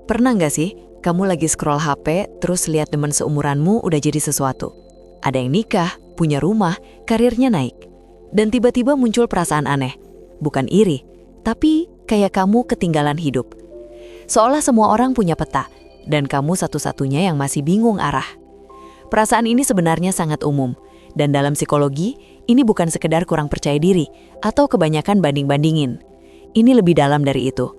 Pernah nggak sih, kamu lagi scroll HP, terus lihat teman seumuranmu udah jadi sesuatu? Ada yang nikah, punya rumah, karirnya naik. Dan tiba-tiba muncul perasaan aneh. Bukan iri, tapi kayak kamu ketinggalan hidup. Seolah semua orang punya peta, dan kamu satu-satunya yang masih bingung arah. Perasaan ini sebenarnya sangat umum, dan dalam psikologi, ini bukan sekedar kurang percaya diri atau kebanyakan banding-bandingin. Ini lebih dalam dari itu.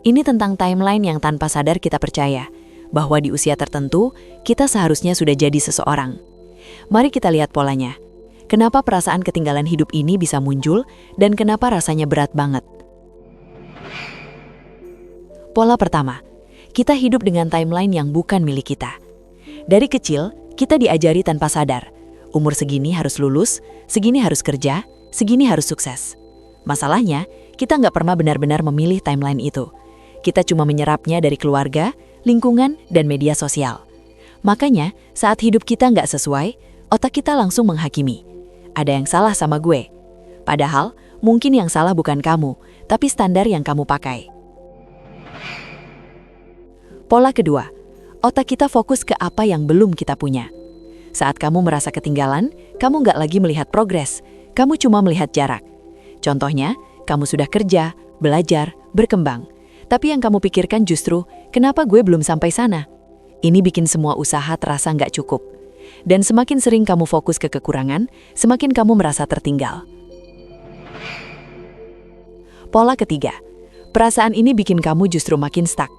Ini tentang timeline yang tanpa sadar kita percaya, bahwa di usia tertentu, kita seharusnya sudah jadi seseorang. Mari kita lihat polanya. Kenapa perasaan ketinggalan hidup ini bisa muncul, dan kenapa rasanya berat banget? Pola pertama, kita hidup dengan timeline yang bukan milik kita. Dari kecil, kita diajari tanpa sadar. Umur segini harus lulus, segini harus kerja, segini harus sukses. Masalahnya, kita nggak pernah benar-benar memilih timeline itu. Kita cuma menyerapnya dari keluarga, lingkungan, dan media sosial. Makanya, saat hidup kita nggak sesuai, otak kita langsung menghakimi. Ada yang salah sama gue. Padahal, mungkin yang salah bukan kamu, tapi standar yang kamu pakai. Pola kedua, otak kita fokus ke apa yang belum kita punya. Saat kamu merasa ketinggalan, kamu nggak lagi melihat progres, kamu cuma melihat jarak. Contohnya, kamu sudah kerja, belajar, berkembang. Tapi yang kamu pikirkan justru, kenapa gue belum sampai sana? Ini bikin semua usaha terasa nggak cukup. Dan semakin sering kamu fokus ke kekurangan, semakin kamu merasa tertinggal. Pola ketiga, perasaan ini bikin kamu justru makin stuck.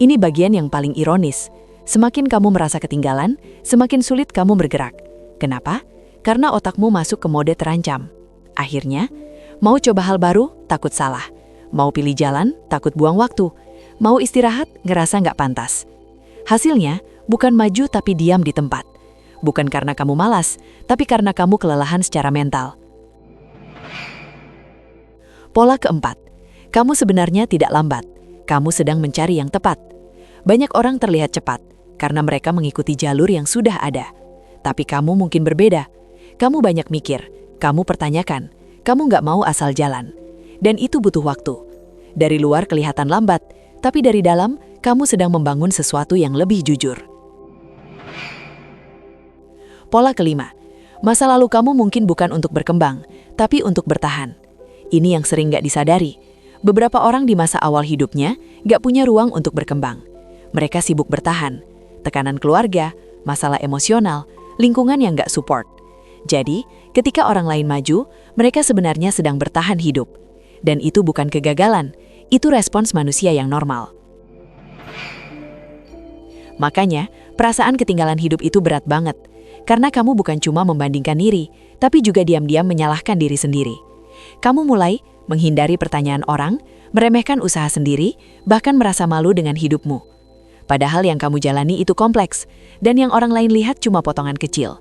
Ini bagian yang paling ironis. Semakin kamu merasa ketinggalan, semakin sulit kamu bergerak. Kenapa? Karena otakmu masuk ke mode terancam. Akhirnya, mau coba hal baru, takut salah. Mau pilih jalan, takut buang waktu. Mau istirahat, ngerasa nggak pantas. Hasilnya, bukan maju tapi diam di tempat. Bukan karena kamu malas, tapi karena kamu kelelahan secara mental. Pola keempat, kamu sebenarnya tidak lambat. Kamu sedang mencari yang tepat. Banyak orang terlihat cepat, karena mereka mengikuti jalur yang sudah ada. Tapi kamu mungkin berbeda. Kamu banyak mikir, kamu pertanyakan, kamu nggak mau asal jalan. Dan itu butuh waktu. Dari luar kelihatan lambat, tapi dari dalam, kamu sedang membangun sesuatu yang lebih jujur. Pola kelima, masa lalu kamu mungkin bukan untuk berkembang, tapi untuk bertahan. Ini yang sering nggak disadari. Beberapa orang di masa awal hidupnya nggak punya ruang untuk berkembang. Mereka sibuk bertahan. Tekanan keluarga, masalah emosional, lingkungan yang nggak support. Jadi, ketika orang lain maju, mereka sebenarnya sedang bertahan hidup. Dan itu bukan kegagalan, itu respons manusia yang normal. Makanya, perasaan ketinggalan hidup itu berat banget. Karena kamu bukan cuma membandingkan diri, tapi juga diam-diam menyalahkan diri sendiri. Kamu mulai menghindari pertanyaan orang, meremehkan usaha sendiri, bahkan merasa malu dengan hidupmu. Padahal yang kamu jalani itu kompleks, dan yang orang lain lihat cuma potongan kecil.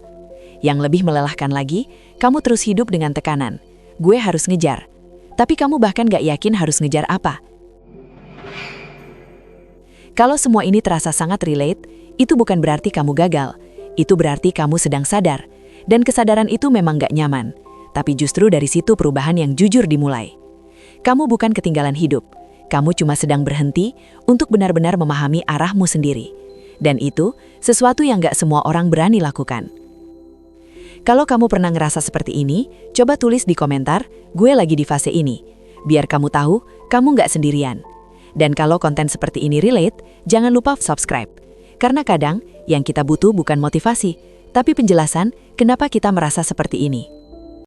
Yang lebih melelahkan lagi, kamu terus hidup dengan tekanan. Gue harus ngejar. Tapi kamu bahkan gak yakin harus ngejar apa. Kalau semua ini terasa sangat relate, itu bukan berarti kamu gagal. Itu berarti kamu sedang sadar. Dan kesadaran itu memang gak nyaman. Tapi justru dari situ perubahan yang jujur dimulai. Kamu bukan ketinggalan hidup. Kamu cuma sedang berhenti untuk benar-benar memahami arahmu sendiri. Dan itu sesuatu yang gak semua orang berani lakukan. Kalau kamu pernah ngerasa seperti ini, coba tulis di komentar, gue lagi di fase ini. Biar kamu tahu, kamu nggak sendirian. Dan kalau konten seperti ini relate, jangan lupa subscribe. Karena kadang, yang kita butuh bukan motivasi, tapi penjelasan kenapa kita merasa seperti ini.